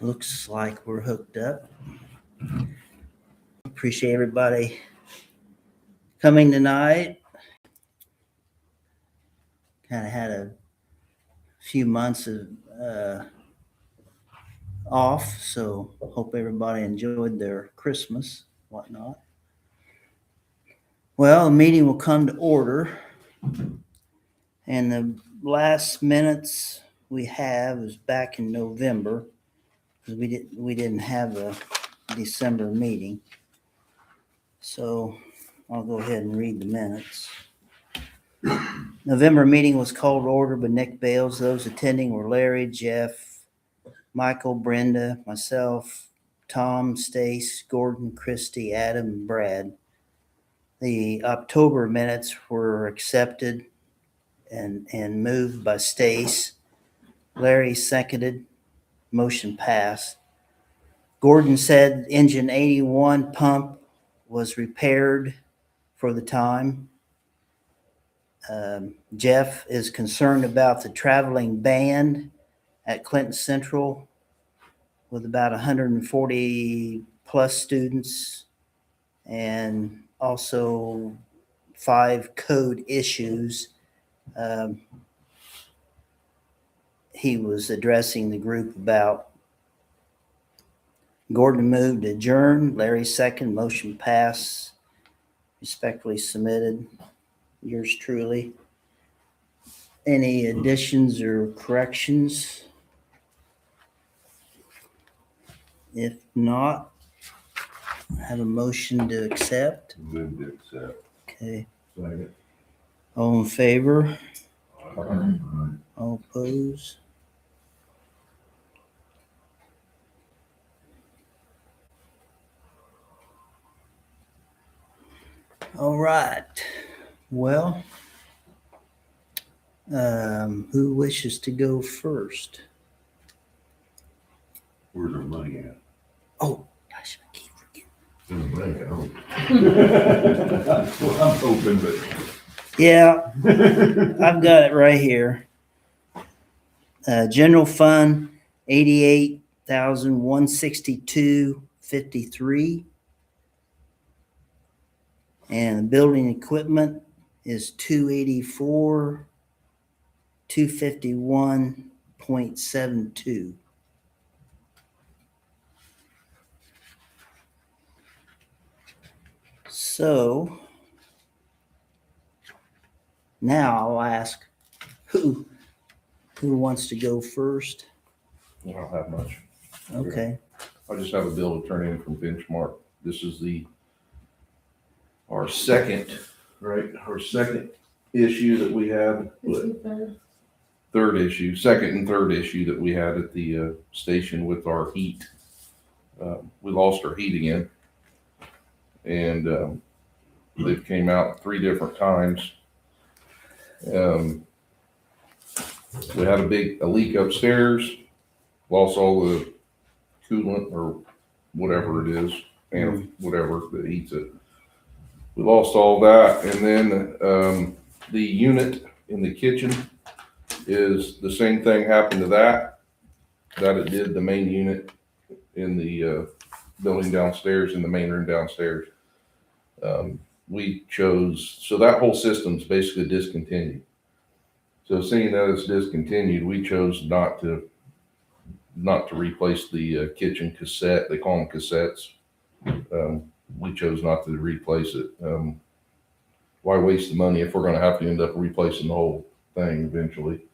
Looks like we're hooked up. Appreciate everybody coming tonight. Kind of had a few months of off, so hope everybody enjoyed their Christmas, whatnot. Well, the meeting will come to order, and the last minutes we have is back in November because we didn't have a December meeting. So I'll go ahead and read the minutes. November meeting was called to order by Nick Bales. Those attending were Larry, Jeff, Michael, Brenda, myself, Tom, Stace, Gordon, Christy, Adam, and Brad. The October minutes were accepted and moved by Stace. Larry seconded. Motion passed. Gordon said engine 81 pump was repaired for the time. Jeff is concerned about the traveling band at Clinton Central with about 140 plus students and also 5 code issues. He was addressing the group about. Gordon moved to adjourn. Larry second. Motion pass. Respectfully submitted. Yours truly. Any additions or corrections? If not, I have a motion to accept. Move to accept. Okay. Second. All in favor? Aye. All opposed? All right. Well, who wishes to go first? Where's our money at? Oh, gosh, I keep forgetting. In the bank, I hope. Well, I'm hoping, but. Yeah, I've got it right here. General fund, 88,162.53. And building equipment is 251.72. So now I'll ask who wants to go first? I don't have much. Okay. I just have a bill to turn in from Benchmark. This is our second issue that we had. Second and third issue that we had at the station with our heat. We lost our heat again. And they came out 3 different times. We had a leak upstairs, lost all the coolant or whatever it is, and whatever that heats it. We lost all that, and then the unit in the kitchen is the same thing happened to that it did the main unit in the building downstairs, in the main room downstairs. We chose, so that whole system's basically discontinued. So seeing that it's discontinued, we chose not to replace the kitchen cassette. They call them cassettes. We chose not to replace it. Why waste the money if we're going to have to end up replacing the whole thing eventually?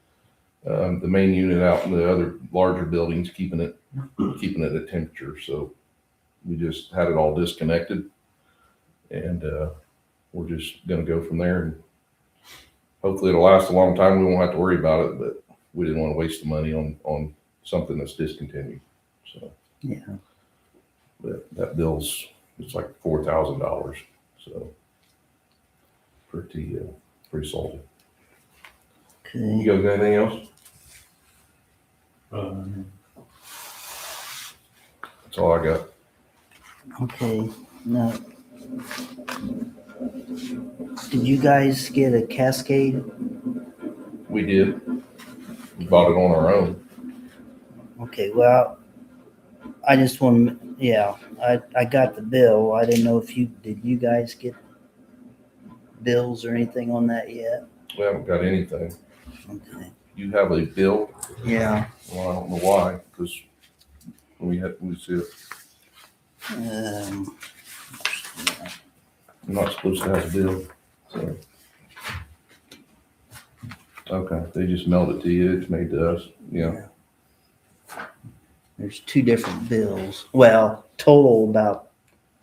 The main unit out in the other larger buildings keeping it at temperature. So we just had it all disconnected, and we're just going to go from there. And hopefully it'll last a long time. We won't have to worry about it, but we didn't want to waste the money on something that's discontinued. So Yeah. but that bill's, it's like $4,000. So pretty salty. You Okay. guys got anything else? That's all I got. Okay. Now, did you guys get a Cascade? We did. We bought it on our own. Okay. Well, I just want, yeah, I got the bill. I didn't know if did you guys get bills or anything on that yet? We haven't got anything. Okay. You have a bill? Yeah. Well, I don't know why, because we see it. Um, I'm not supposed to have a bill, so. Okay, they just mailed it to you, it's made to us, yeah. There's two different bills. Well, total about,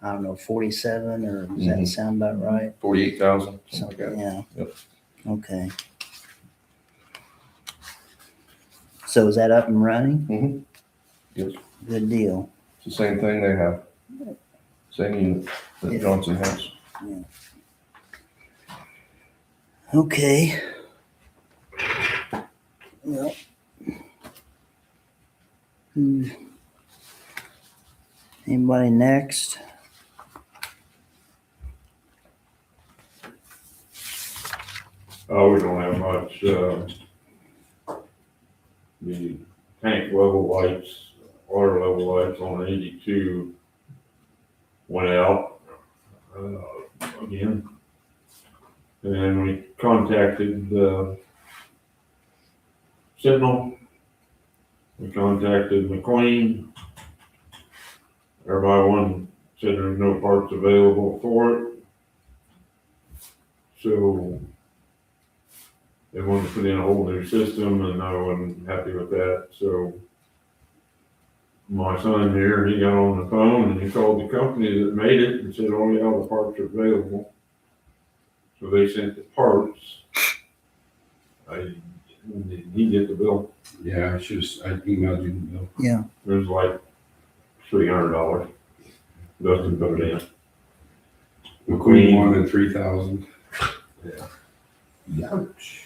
I don't know, 47, or does that Mhm. sound about right? 48,000, something like Something, that. yeah. Yep. Okay. So is that up and running? Mhm. Yes, Good deal. it's the same thing they have. Same unit that Yeah. Johnson has. Okay. Well. Anybody next? Oh, we don't have much, the tank level lights, water level lights on 82 went out, again. And we contacted, Sentinel. We contacted McLean. Everyone said there's no parts available for it. So they wanted to put in a whole new system, and I wasn't happy with that, so my son here, he got on the phone and he called the company that made it and said, oh yeah, all the parts are available. So they sent the parts. Did he get the bill? Yeah, I emailed you the bill. Yeah. It was like $300. Dustin put it in. McQueen wanted 3,000. Ouch.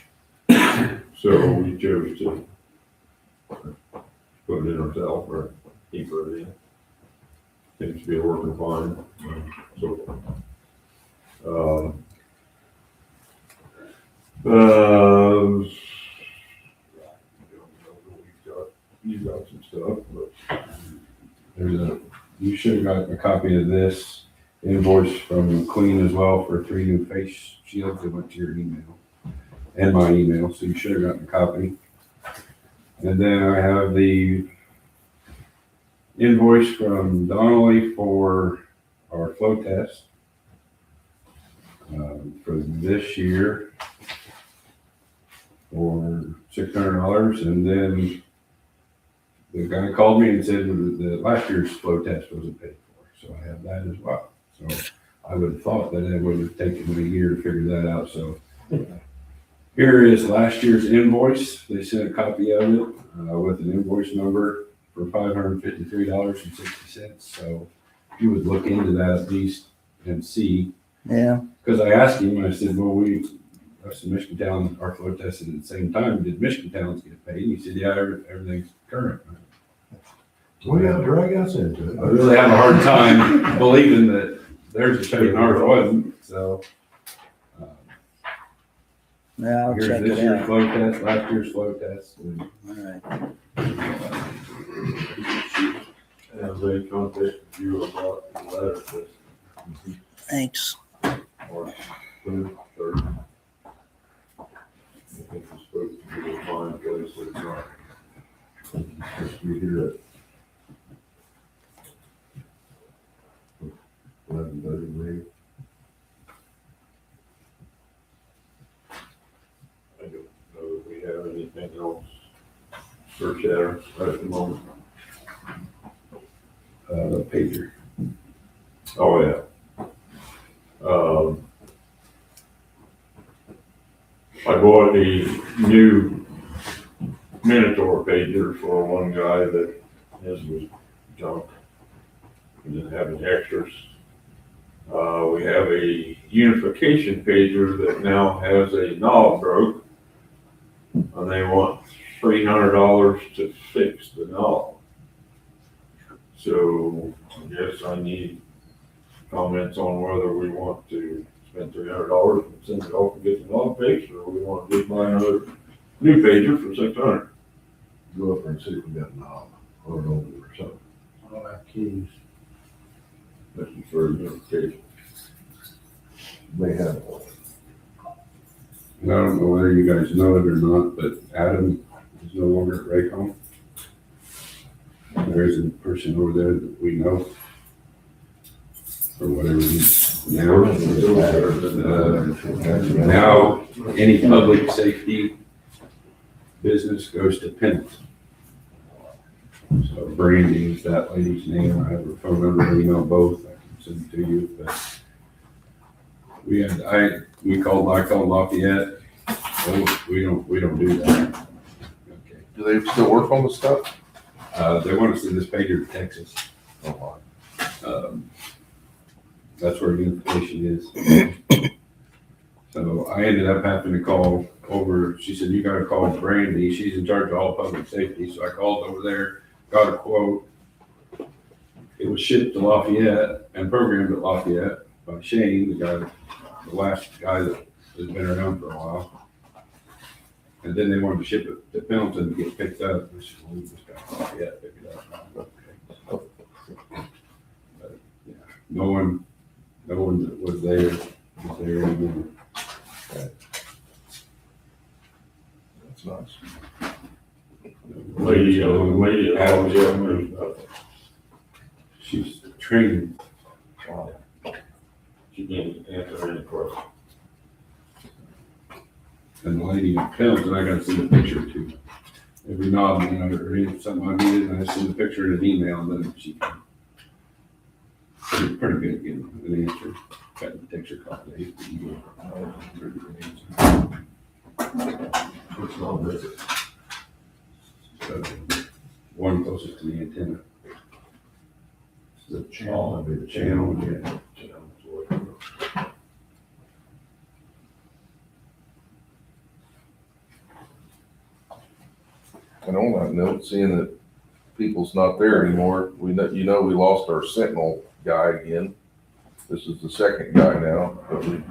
So we chose to put it in ourselves, or he put it in. Seems to be working fine. So, you got some stuff, but You should have got a copy of this invoice from McQueen as well for 3 new face shields that went to your email and my email, so you should have gotten a copy. And then I have the invoice from Donnelly for our flow test for this year for $600, and then the guy called me and said that last year's flow test wasn't paid for, so I have that as well. So I would have thought that it would have taken me a year to figure that out, so. Here is last year's invoice. They sent a copy of it with an invoice number for $553.60. So if you would look into that at least and see. Yeah. Because I asked him, I said, well, us in Michigan, our flow tested at the same time. Did Michigan Towns get paid? And he said, yeah, everything's current. well, yeah, drag us into it. I really have a hard time believing that theirs is paid and ours wasn't. So Yeah, I'll here's check this it year's out. flow test, last year's flow test. And All right. Have they contacted you about the letter test? Thanks. Or third? I think it's supposed to be a fine place, but it's not. Just be here at 11:30 maybe. I don't know if we have anything else search at the moment. pager. Oh, yeah. I bought a new Minotaur pager for one guy that his was junk. He didn't have any extras. We have a unification pager that now has a knob broke, and they want $300 to fix the knob. So I guess I need comments on whether we want to spend $300 and send it off and get the knob fixed, or we want to just buy another new pager for $600. Go up there and see if we got a knob or an old or something. I'll have keys. Mr. Third notification. They have one. And I don't know whether you guys know it or not, but Adam is no longer at Raycom. There is a person over there that we know. Or whatever he's now. Now, any public safety business goes to Pendleton. So Brandy is that lady's name. I have her phone number and email both. I can send it to you, but I called Lafayette. Oh, we don't do that. Okay. Do they still work on the stuff? They want us to this pager to Texas. Oh, That's where the information is. So I ended up having to call over, she said, you gotta call Brandy, she's in charge of all public safety, so I called over there, got a quote. It was shipped to Lafayette and programmed at Lafayette by Shane, the last guy that has been around for a while. And then they wanted to ship it to Pendleton to get picked up. I said, well, we just got to Lafayette, pick it up. Okay. But, yeah, no one that was there anymore. that's nice. Lady, always have me. She's training. She didn't answer any questions. And the lady in Pendleton, I gotta send a picture to. Every now and then, or if something I needed, and I send a picture in an email, and then she's pretty good at getting an answer. Got the picture copy. What's wrong with it? So, one closest to the antenna. The channel, maybe the Channel, channel. yeah. And on that note, seeing that people's not there anymore, we lost our Sentinel guy again. This is the second guy now, but so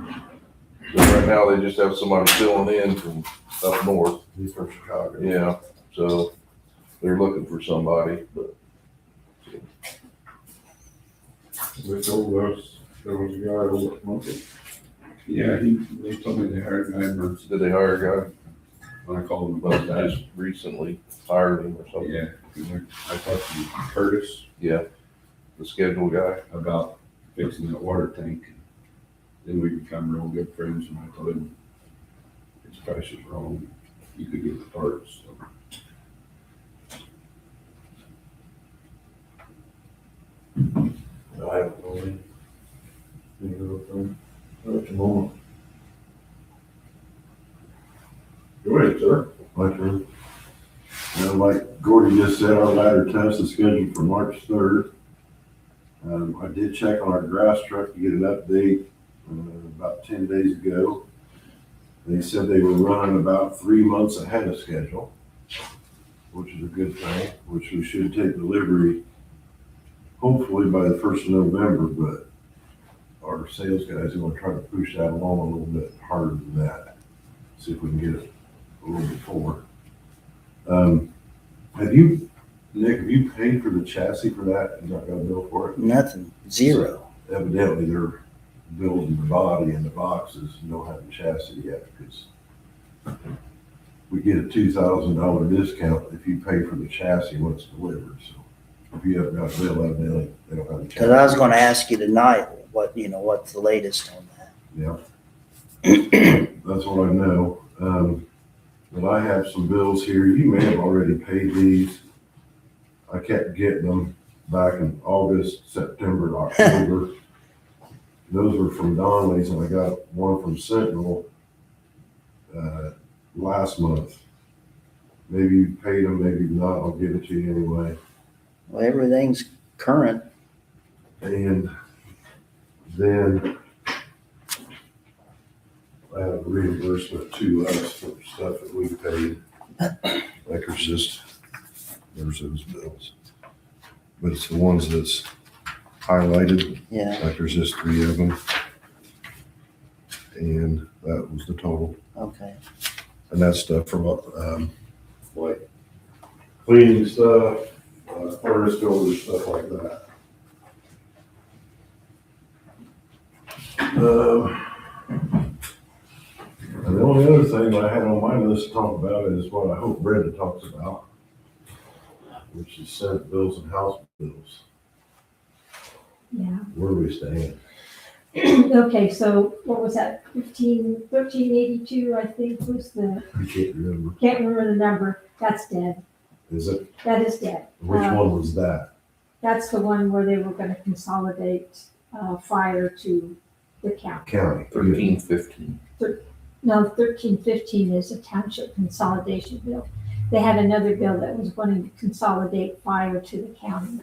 right now they just have somebody filling in from up north. He's from Chicago. Yeah, so they're looking for somebody, but They told us there was a guy over at Monkey. Yeah, they told me they hired a guy in Mercer. did they hire a guy? When I called them Must about have that. just recently hired him or something. Yeah, I talked to Curtis Yeah, the scheduled guy. about fixing that water tank. Then we become real good friends, and I told him his price is wrong. You could get the parts. So. I haven't known him. At the moment. Go ahead, sir. My turn. Now, like Gordy just said, our ladder test is scheduled for March 3rd. I did check on our grass truck to get an update about 10 days ago. They said they were running about 3 months ahead of schedule, which is a good thing, which we should take delivery hopefully by the 1st of November, but our sales guys are going to try to push that along a little bit harder than that. See if we can get it a little before. Nick, have you paid for the chassis for that and not got a bill for it? Nothing, zero. Evidently, they're building the body and the boxes and don't have the chassis yet because we get a $2,000 discount if you pay for the chassis when it's delivered. So if you haven't got a bill, evidently, they don't have the chassis. Cause I was gonna ask you tonight, what's the latest on that? Yeah. That's what I know. But I have some bills here. You may have already paid these. I kept getting them back in August, September, October. Those were from Donnelly's, and I got one from Sentinel last month. Maybe you paid them, maybe not. I'll give it to you anyway. Well, everything's current. And then I have a reimbursement to us for stuff that we paid. Like there's those bills. But it's the ones that's highlighted, Yeah, like there's just 3 of them. And that was the total. okay. And that's stuff from, like cleaning stuff, furnace filters, stuff like that. And the only other thing I had on my list to talk about is what I hope Brenda talks about, which is Senate bills and House bills. Yeah. Where do we stand? Okay, so what was that, 1382, I think was the, I can't remember. can't remember the number, that's dead, Is it, that is dead. which one was that? That's the one where they were gonna consolidate, fire to the county. County. 1315. No, 1315 is a township consolidation bill. They had another bill that was wanting to consolidate fire to the county.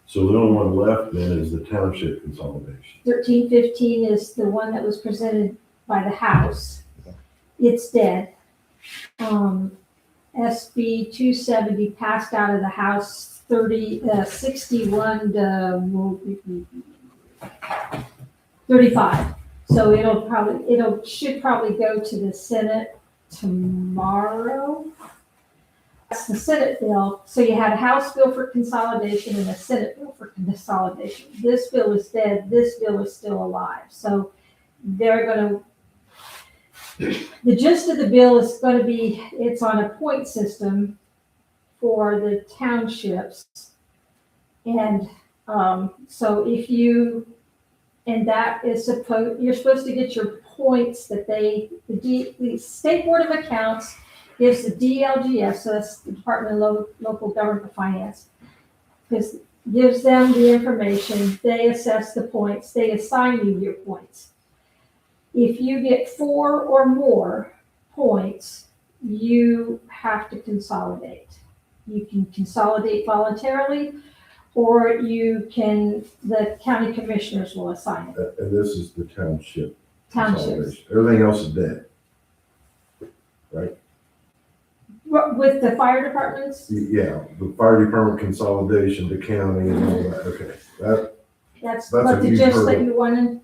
So the only one left then is the township consolidation. 1315 is the one that was presented by the House. It's dead. SB 270 passed out of the House 61 to 35. So should probably go to the Senate tomorrow. That's the Senate bill. So you had a House bill for consolidation and a Senate bill for consolidation. This bill is dead. This bill is still alive. So they're gonna, the gist of the bill is gonna be, it's on a point system for the townships. And so if you, and that is you're supposed to get your points that the State Board of Accounts gives the DLGF, so that's the Department of Local Government Finance, gives them the information, they assess the points, they assign you your points. If you get 4 or more points, you have to consolidate. You can consolidate voluntarily, or the county commissioners will assign it. And this is the township Townships. consolidation. Everything else is dead. With the fire departments, Yeah, the fire department consolidation, the county and all that, okay. that's That's what a the huge gist that hurdle. you wanted.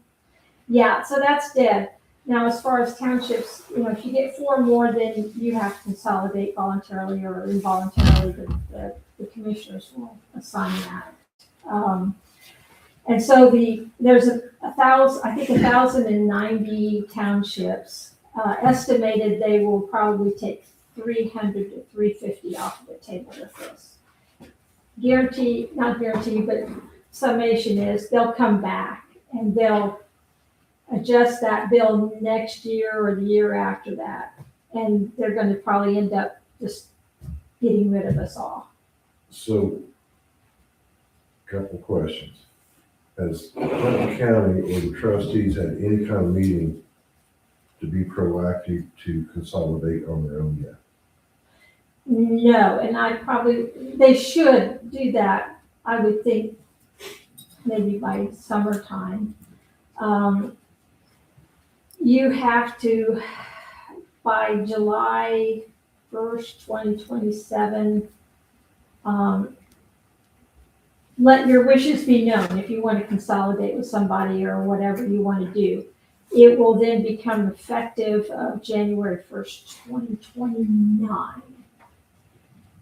Yeah, so that's dead. Now, as far as townships, if you get 4 more, then you have to consolidate voluntarily or involuntarily. The commissioners will assign that. And so there's 1,090 townships. Estimated they will probably take 300 to 350 off of the table with this. Not guarantee, but summation is they'll come back and they'll adjust that bill next year or the year after that. And they're gonna probably end up just getting rid of us all. So, couple questions. Has Clinton County or the trustees had any kind of meeting to be proactive to consolidate on their own yet? No, and they should do that, I would think, maybe by summertime. You have to, by July 1st, 2027, let your wishes be known if you want to consolidate with somebody or whatever you want to do. It will then become effective of January 1st, 2029.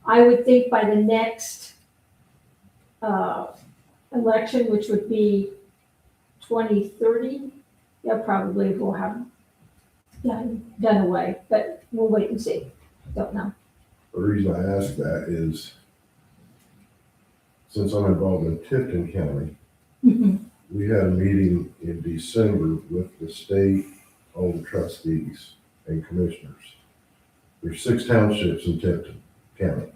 I would think by the next election, which would be 2030, they'll probably will have done away, but we'll wait and see. Don't know. The reason I ask that is, since I'm involved in Tifton County, we had a meeting in December with the state, all the trustees and commissioners. There's 6 townships in Tifton County.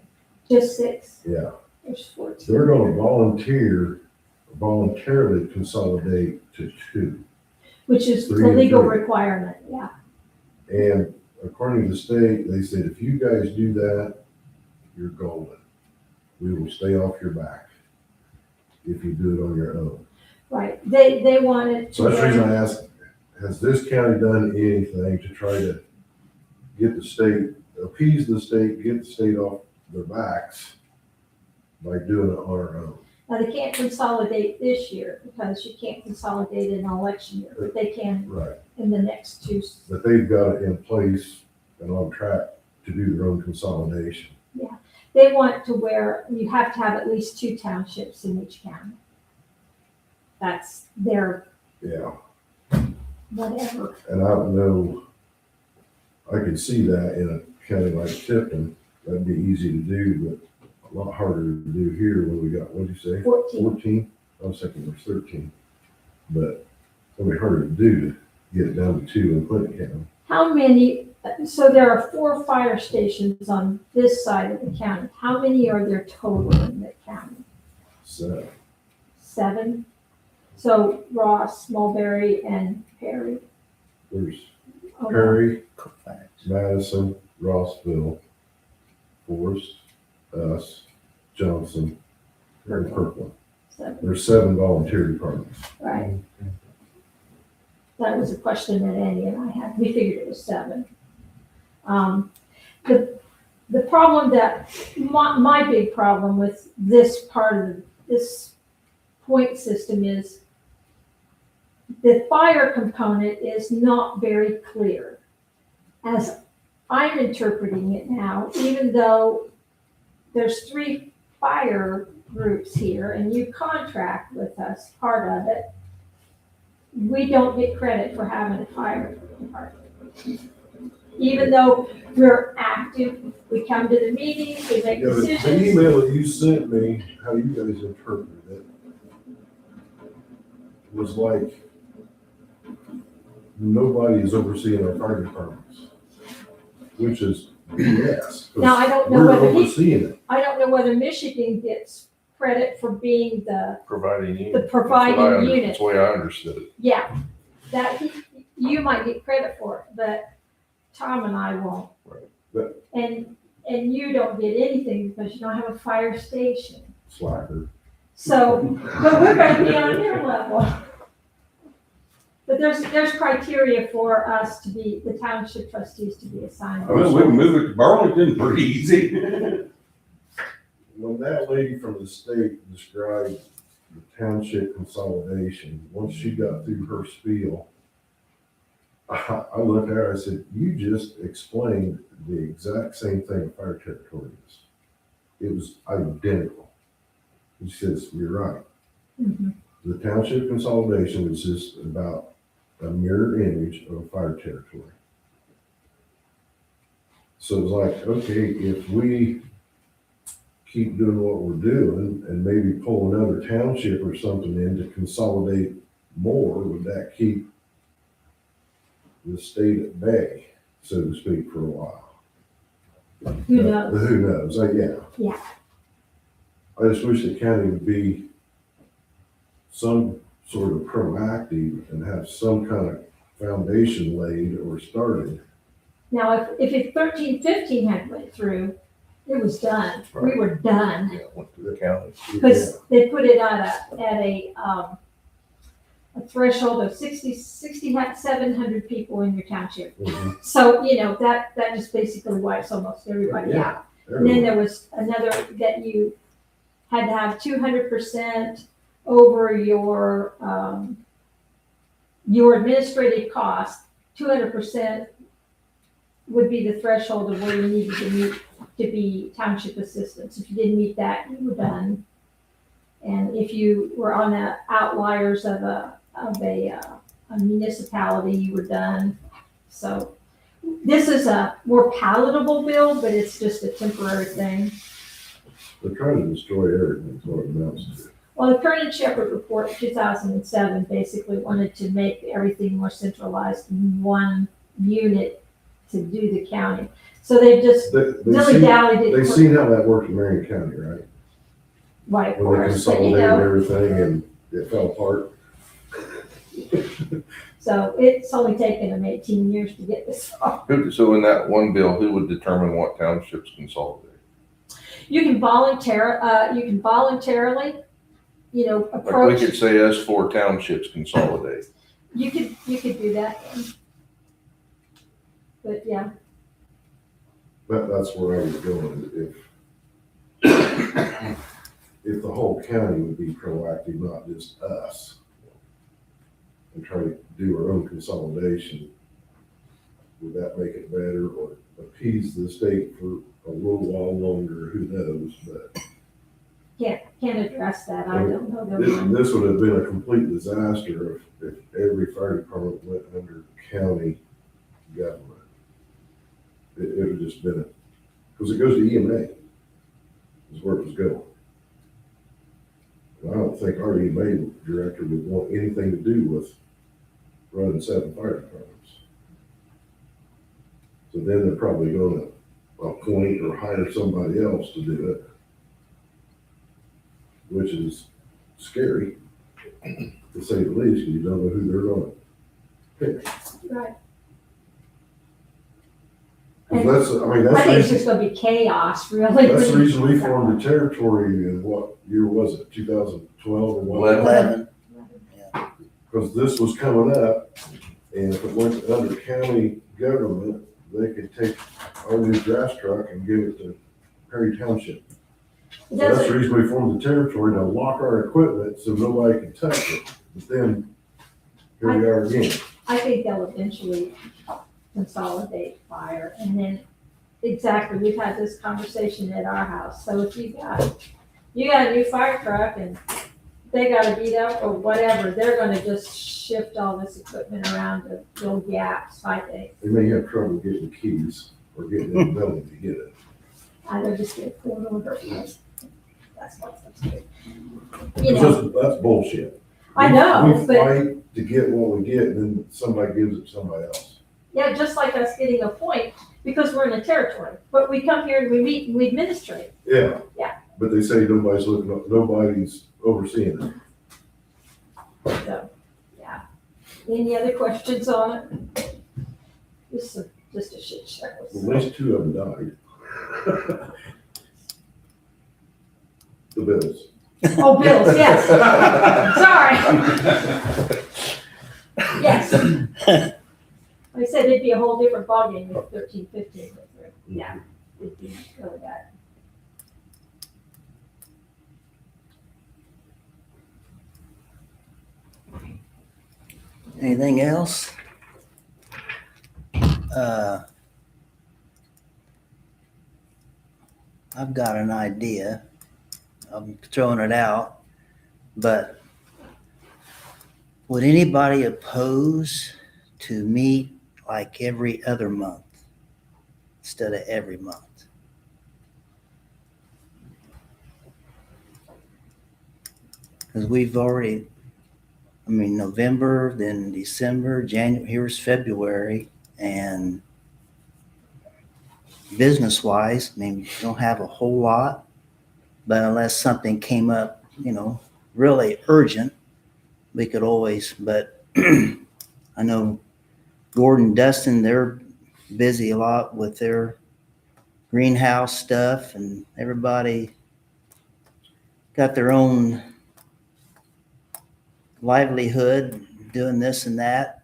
Just 6. Yeah, There's 14. they're gonna voluntarily consolidate to 2. Which is the 3 and legal 3. requirement, yeah. And according to the state, they said, if you guys do that, you're golden. We will stay off your back if you do it on your own. Right. They wanted So that's the to, reason I asked, has this county done anything to try to get the state, appease the state, get the state off their backs by doing it on our own? now they can't consolidate this year because you can't consolidate in an election year, but they can Right. in the next 2. But they've got it in place and on track to do their own consolidation. They want to where you have to have at least 2 townships in each county. That's their Yeah, whatever. and I don't know, I could see that in a county like Tipton, that'd be easy to do, but a lot harder to do here when we got, what'd you say? 14. 14? I was thinking it was 13. But it'll be harder to do to get it down to 2 in Clinton County. How many, so there are 4 fire stations on this side of the county. How many are there total in the county? So, 7? So Ross, Mulberry, and Perry. there's Oh, Perry, Colfax. Madison, Rossville, Forest, us, Johnson, and Kirkland. 7, There's 7 volunteer departments. right. That was a question that Andy and I had. We figured it was 7. The problem that, my big problem with this part of this point system is the fire component is not very clear. As I'm interpreting it now, even though there's 3 fire groups here and you contract with us, part of it, we don't get credit for having a fire department. Even though we're active, we come to the meetings, we make Yeah, but the decisions. email that you sent me, how you guys interpreted it, was like nobody is overseeing our fire departments, which is BS. 'cause Now, I don't know We're whether overseeing it. I don't know whether Michigan gets credit for being Providing unit. the providing unit. That's the way I understood it. Yeah, you might get credit for it, but Tom and I won't. Right. But- And you don't get anything because you don't have a fire station. Slacker. So, but we're gonna be on their level. But there's criteria for us to be, the township trustees to be assigned. Well, we can move it to Burlington pretty easy. When that lady from the state described the township consolidation, once she got through her spiel, I looked at her, I said, you just explained the exact same thing a fire territory is. It was identical. And she says, you're right. Mhm. The township consolidation is just about a mirror image of a fire territory. So it's like, okay, if we keep doing what we're doing and maybe pull another township or something in to consolidate more, would that keep the state at bay, so to speak, for a while? Who knows? Who knows? Yeah. Yeah. I just wish the county would be some sort of proactive and have some kind of foundation laid or started. Now, if it 13-15 had went through, it was done. We Right. were done. Yeah, went to the county. Because they put it at a threshold of 700 people in your township. Mhm. So, that just basically wipes almost everybody Yeah. out. And then there was another that you had to have 200% over your administrative cost. 200% would be the threshold of where you needed to meet to be township assistants. If you didn't meet that, you were done. And if you were on the outliers of a municipality, you were done. So this is a more palatable bill, but it's just a temporary thing. They're trying to destroy everything, is what it amounts to. Well, the Kernan Shepherd report 2007 basically wanted to make everything more centralized in one unit to do the county. So they just They dilly-dallied it. They seen how that worked in Marion County, right? Right, of When they course, but consolidated everything and it fell apart. so it's only taken them 18 years to get this far. So in that one bill, who would determine what townships consolidate? You can voluntarily, Like we approach, could say us 4 townships consolidate. you could do that. But yeah, That's where I was going. If the whole county would be proactive, not just us, and try to do our own consolidation, would that make it better or appease the state for a little while longer, who knows, but Can't address that, I don't know their this, mind. this would have been a complete disaster if every fire department went under county government. It would have just been, because it goes to EMA, is where it was going. And I don't think our EMA director would want anything to do with running 7 fire departments. So then they're probably gonna appoint or hire somebody else to do it, which is scary, to say the least, because you don't know who they're gonna pick. Right. 'Cause that's, I mean, I that's think it's the just gonna be chaos, really. That's the reason we formed the territory in what year was it, 2012 or what? 11. Because this was coming up, and if it went under county government, they could take our new grass truck and give it to Perry Township. It So that's doesn't, the reason we formed the territory, to lock our equipment so nobody can touch it. But then, here we are again. I think they'll eventually consolidate fire, and then, exactly, we've had this conversation at our house, so if you got a new fire truck and they gotta beat up or whatever, they're gonna just shift all this equipment around to fill gaps, I think. They may have trouble getting keys or getting in the building to get it. Either just get a court order, that's what that's good. You know, That's bullshit. I know, We but, fight to get what we get, and then somebody gives it to somebody else. yeah, just like us getting a point, because we're in a territory, but we come here and we meet and we administrate. Yeah. Yeah. But they say nobody's looking, nobody's overseeing it. So, yeah. Any other questions on it? Just a shit show. At least 2 of them died. The Bills. Oh, bills, yes. Sorry. Yes. Like I said, it'd be a whole different ballgame if 13, 15 went through. Yeah, it'd be really bad. Anything else? I've got an idea. I'm throwing it out, but would anybody oppose to meet like every other month instead of every month? Because we've already, November, then December, January, here's February, and business-wise, we don't have a whole lot, but unless something came up, really urgent, we could always, but I know Gordon, Dustin, they're busy a lot with their greenhouse stuff, and everybody got their own livelihood doing this and that.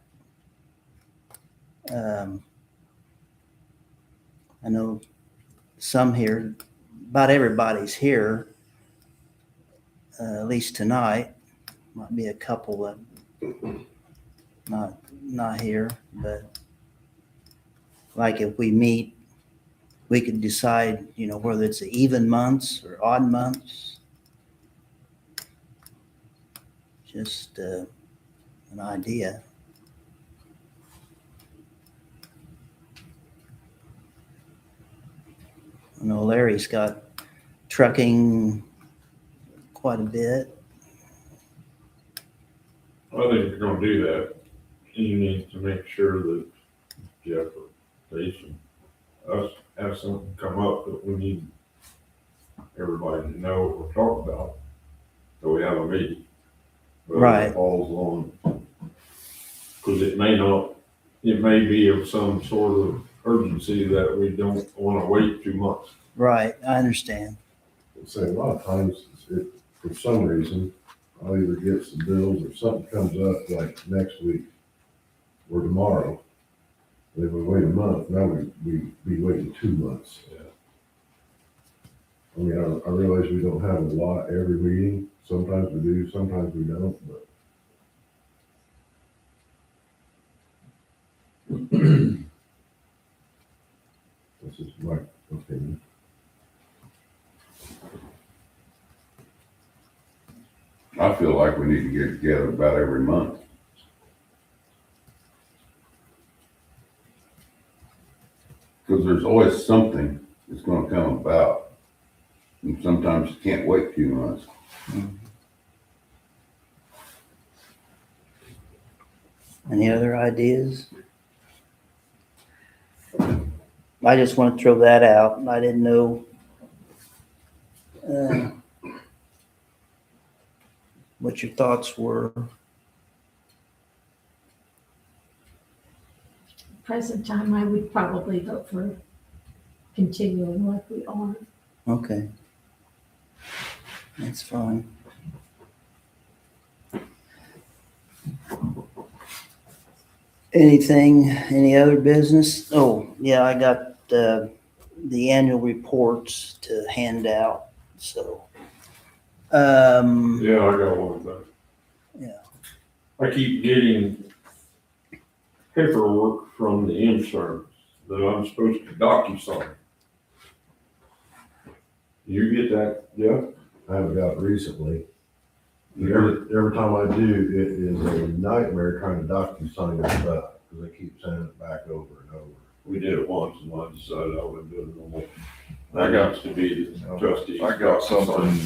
I know some here, about everybody's here, at least tonight. Might be a couple that not here, but like if we meet, we could decide, whether it's even months or odd months. Just an idea. I know Larry's got trucking quite a bit. I think if you're gonna do that, you need to make sure that Jeff or Stacy, us have something come up that we need everybody to know what we're talking about, so we have a meeting. Whether it Right. Falls on, because it may be of some sort of urgency that we don't wanna wait 2 months. Right, I understand. Say a lot of times, for some reason, I'll either get some bills or something comes up like next week or tomorrow. Then we wait a month, now we be waiting 2 months. I mean, I realize we don't have a lot every meeting, sometimes we do, sometimes we don't, but. This is my opinion. I feel like we need to get together about every month. Cause there's always something that's gonna come about. And sometimes you can't wait a few months. Any other ideas? I just want to throw that out. I didn't know what your thoughts were. Present time, I would probably vote for continuing like we are. Okay. That's fine. Anything, any other business? Oh, yeah, I got the annual reports to hand out, so. Yeah, I got one of those. Yeah. I keep getting paperwork from the insurance that I'm supposed to DocuSign. You get that, yeah? I haven't got it recently. Every time I do, it is a nightmare trying to DocuSign their stuff, because they keep sending it back over and over. We did it once and I decided I wouldn't do it no more. I got to be the trustee. I got something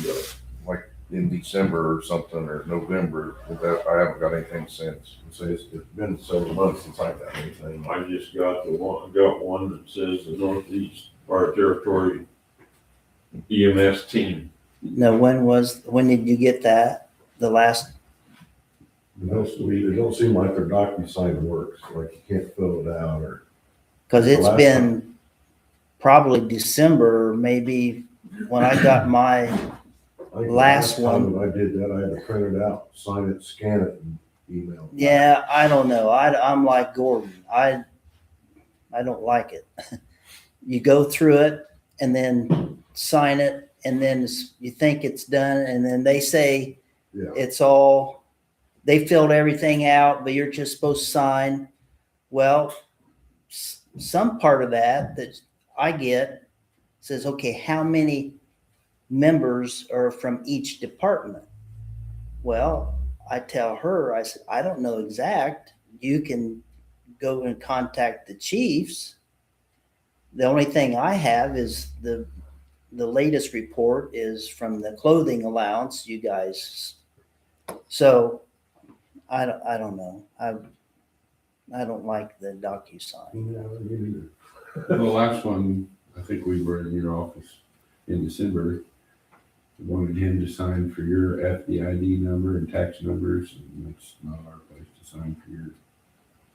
like in December or something, or November, but that, I haven't got anything since. So it's been several months since I got anything. I just got one that says the Northeast Fire Territory EMS team. No, when did you get that? The last, It don't seem like their DocuSign works, like you can't fill it out or. because The it's last been probably December, maybe when I got my, I think the Last time I did that, I had to print it out, sign it, scan it, and email it. yeah, I don't know. I'm like Gordon. I don't like it. You go through it and then sign it, and then you think it's done, and then they say Yeah, it's all, they filled everything out, but you're just supposed to sign. Well, some part of that I get says, okay, how many members are from each department? Well, I tell her, I said, I don't know exact. You can go and contact the chiefs. The only thing I have is the latest report is from the clothing allowance, you guys. So I don't know. I don't like the DocuSign. me The last one, I think we were in your office in December. We wanted him to sign for your FDID number and tax numbers, and it's not our place to sign for your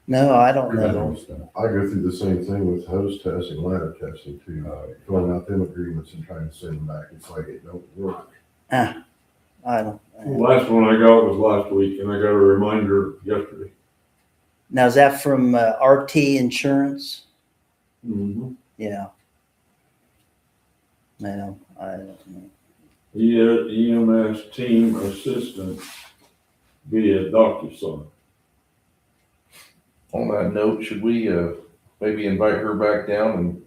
No, I don't federal know. stuff. I go through the same thing with hose testing, ladder testing too, filling out them agreements and trying to send them back. It's like it don't work. I don't. The last one I got was last week and I got a reminder yesterday. Now, is that from RT Insurance? Mm-hmm. Yeah. No, I don't know. EMS team assistant via DocuSign. On that note, should we, maybe invite her back down and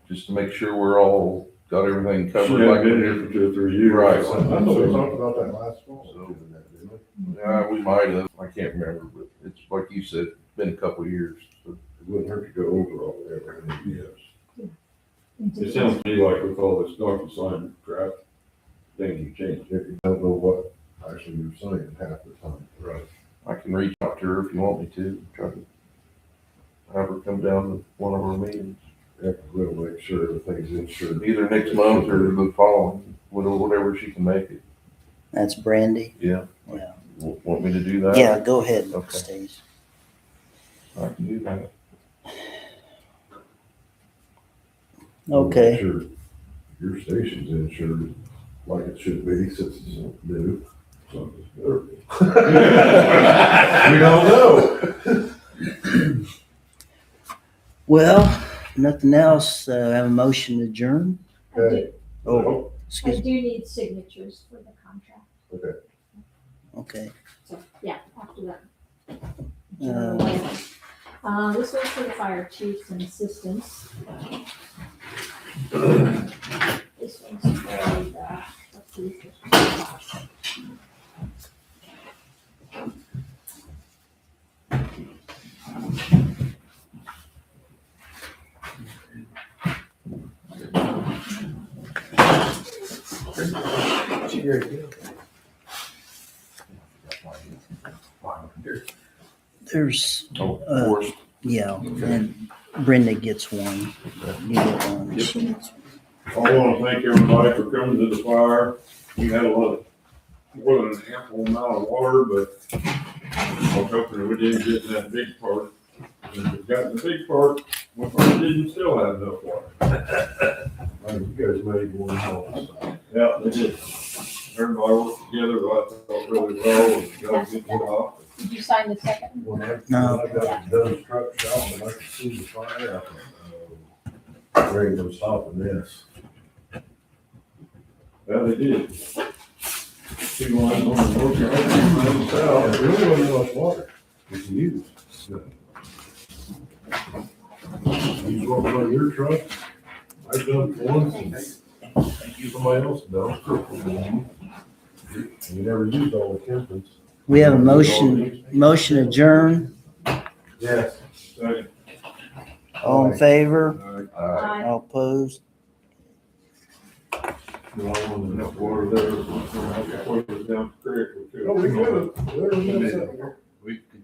just to make sure we're all got everything She covered hadn't like been we here did? for 2 or 3 years. Right. I thought we talked about that last fall. Doing that, didn't we? Yeah, we might have, I can't remember, but it's like you said, been a couple of years. So It wouldn't hurt to go over all everything, yes. It sounds to me like with all this DocuSign crap, things have changed. If you don't know what actually you're saying half the time. Right. I can reach out to her if you want me to, try to have her come down to one of our meetings, Yeah, we'll make sure everything's insured. either next month or the following, whatever she can make it. That's Brandy. Yeah. Yeah. Want me to do that? Yeah, go ahead, Okay. Stace. I can do that. We'll make Okay. sure your station's insured like it should be since it's new. Something's better be. We don't know. Well, nothing else. Have a motion to adjourn? I do, Oh, I excuse do me. need signatures for the contract, Okay. so, yeah, after that. Uh, This one's for the fire chiefs and assistants. This one's for the, let's see, There's, Oh, of course. yeah, and Brenda gets one. You get one. Yep. She gets one. I want to thank everybody for coming to the fire. We had a lot, more than an ample amount of water, but I was hoping we didn't get in that big part. And we got in the big part, we probably didn't still have enough water. You guys made one hell of a sign. Yeah, they did. Everybody worked together, I thought really well, and got a good job. Did you sign the second? When I No. got done truck shop and I could see the fire, I thought, there ain't no stopping this. Yeah, they did. Two lines on the north side, two lines on the south. There really wasn't much water we can use. You work on your truck, I've done it once and somebody else done. You never used all the chemicals. We have a motion adjourn. Yes. Second. All in favor? Aye. All opposed? No, I want enough water there, before it was down the creek. Oh, we got it. There it is. We could